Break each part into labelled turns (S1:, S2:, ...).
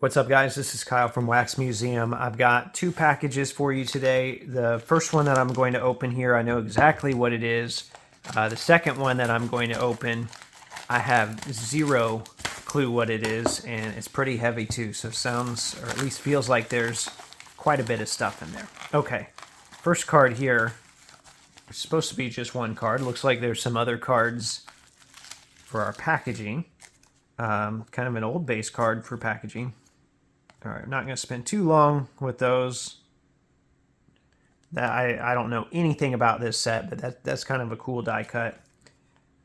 S1: What's up, guys? This is Kyle from Wax Museum. I've got two packages for you today. The first one that I'm going to open here, I know exactly what it is. The second one that I'm going to open, I have zero clue what it is, and it's pretty heavy too, so sounds, or at least feels like there's quite a bit of stuff in there. Okay, first card here, it's supposed to be just one card. Looks like there's some other cards for our packaging. Kind of an old base card for packaging. All right, I'm not going to spend too long with those. That I don't know anything about this set, but that's kind of a cool die cut.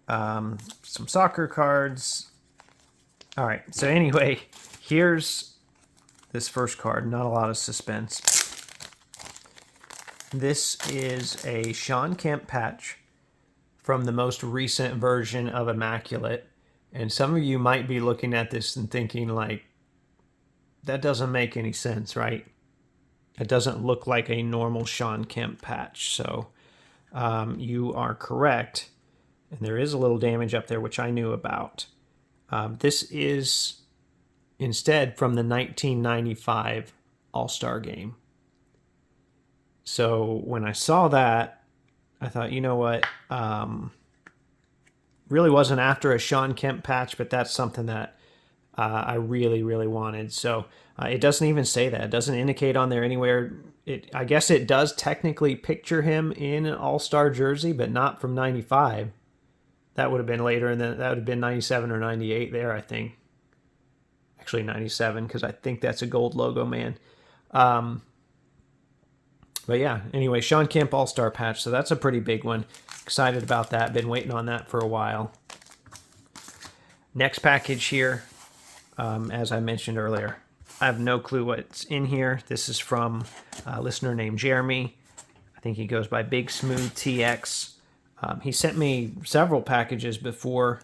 S1: Some soccer cards. All right, so anyway, here's this first card. Not a lot of suspense. This is a Shawn Kemp patch from the most recent version of Immaculate. And some of you might be looking at this and thinking, like, that doesn't make any sense, right? It doesn't look like a normal Shawn Kemp patch. So you are correct. And there is a little damage up there, which I knew about. This is instead from the 1995 All-Star Game. So when I saw that, I thought, you know what? Really wasn't after a Shawn Kemp patch, but that's something that I really, really wanted. So it doesn't even say that. It doesn't indicate on there anywhere. I guess it does technically picture him in an All-Star jersey, but not from 95. That would have been later, and then that would have been 97 or 98 there, I think. Actually 97, because I think that's a gold logo, man. But yeah, anyway, Shawn Kemp All-Star patch, so that's a pretty big one. Excited about that. Been waiting on that for a while. Next package here, as I mentioned earlier. I have no clue what's in here. This is from a listener named Jeremy. I think he goes by Big Smooth TX. He sent me several packages before.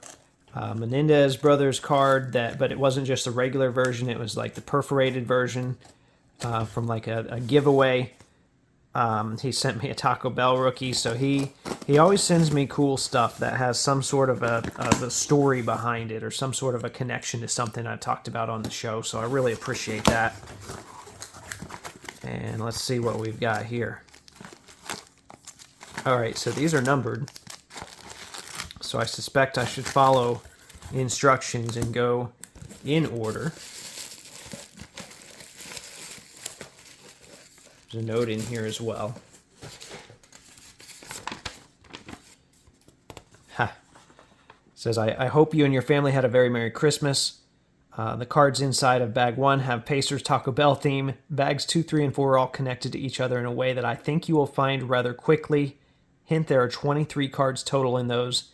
S1: Menendez Brothers card, but it wasn't just the regular version. It was like the perforated version from like a giveaway. He sent me a Taco Bell rookie, so he always sends me cool stuff that has some sort of a story behind it or some sort of a connection to something I've talked about on the show, so I really appreciate that. And let's see what we've got here. All right, so these are numbered, so I suspect I should follow instructions and go in order. There's a note in here as well. Ha. It says, I hope you and your family had a very Merry Christmas. The cards inside of bag 1 have Pacers Taco Bell theme. Bags 2, 3, and 4 are all connected to each other in a way that I think you will find rather quickly. Hint, there are 23 cards total in those.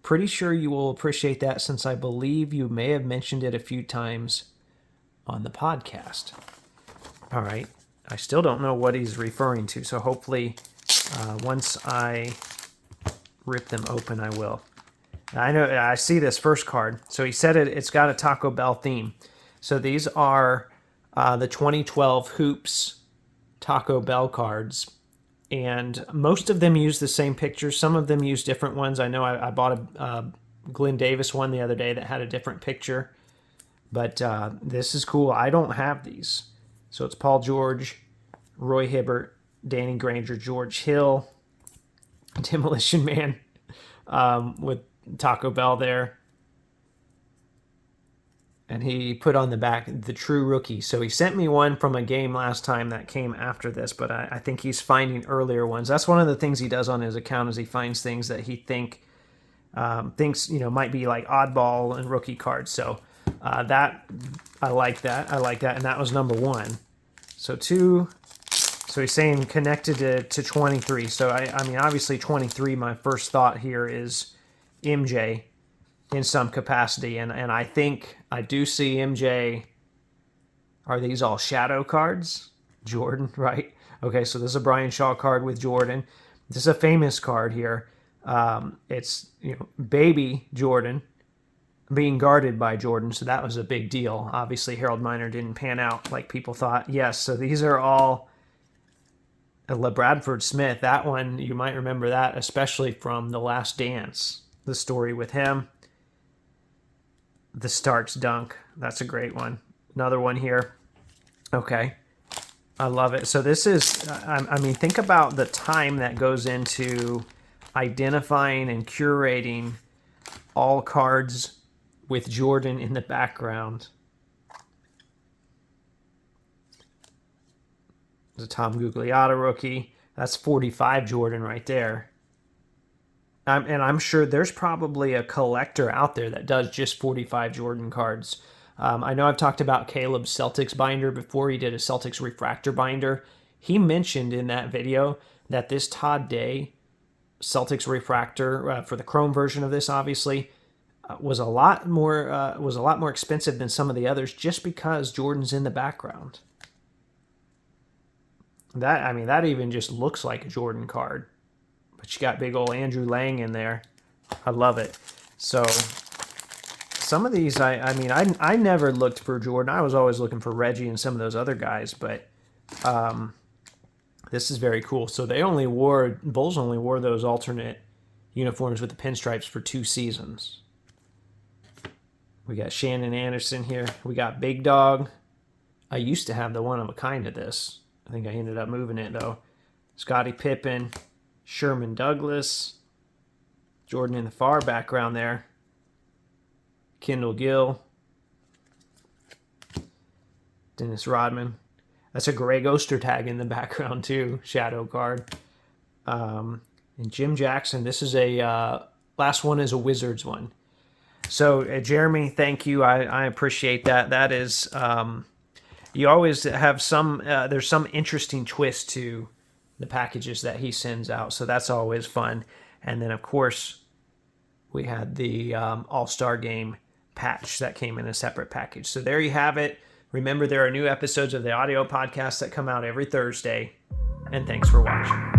S1: Pretty sure you will appreciate that since I believe you may have mentioned it a few times on the podcast. All right. I still don't know what he's referring to, so hopefully once I rip them open, I will. I know I see this first card. So he said it's got a Taco Bell theme. So these are the 2012 Hoops Taco Bell cards, and most of them use the same pictures. Some of them use different ones. I know I bought a Glenn Davis one the other day that had a different picture, but this is cool. I don't have these. So it's Paul George, Roy Hibbert, Danny Granger, George Hill, Demolition Man with Taco Bell there. And he put on the back the true rookie. So he sent me one from a game last time that came after this, but I think he's finding earlier ones. That's one of the things he does on his account is he finds things that he thinks might be like oddball and rookie cards. So that I like that. And that was number 1. So 2, so he's saying connected to 23. So I mean, obviously 23, my first thought here is MJ in some capacity. And I think I do see MJ. Are these all shadow cards? Jordan, right? Okay, so this is a Brian Shaw card with Jordan. This is a famous card here. It's, baby Jordan being guarded by Jordan, so that was a big deal. Obviously, Harold Miner didn't pan out like people thought. Yes, so these are all LeBradford Smith. That one, you might remember that, especially from The Last Dance, the story with him. The Starks dunk, that's a great one. Another one here. Okay. I love it. So this is, I mean, think about the time that goes into identifying and curating all cards with Jordan in the background. There's a Tom Gugliotta rookie. That's 45 Jordan right there. And I'm sure there's probably a collector out there that does just 45 Jordan cards. I know I've talked about Caleb's Celtics binder before. He did a Celtics refractor binder. He mentioned in that video that this Todd Day Celtics refractor for the chrome version of this, obviously, was a lot more expensive than some of the others, just because Jordan's in the background. That even just looks like a Jordan card. But you got big old Andrew Lang in there. I love it. So some of these, I never looked for Jordan. I was always looking for Reggie and some of those other guys, but this is very cool. So Bulls only wore those alternate uniforms with the pinstripes for 2 seasons. We got Shannon Anderson here. We got Big Dog. I used to have the one of a kind of this. I think I ended up moving it though. Scottie Pippen, Sherman Douglas, Jordan in the far background there, Kendall Gill, Dennis Rodman. That's a Greg Ostertag in the background too, shadow card. And Jim Jackson. This is a last one is a Wizards one. So Jeremy, thank you. I appreciate that. That is, you always have some. There's some interesting twist to the packages that he sends out, so that's always fun. And then of course we had the All-Star Game patch that came in a separate package. So there you have it. Remember, there are new episodes of the audio podcast that come out every Thursday. And thanks for watching.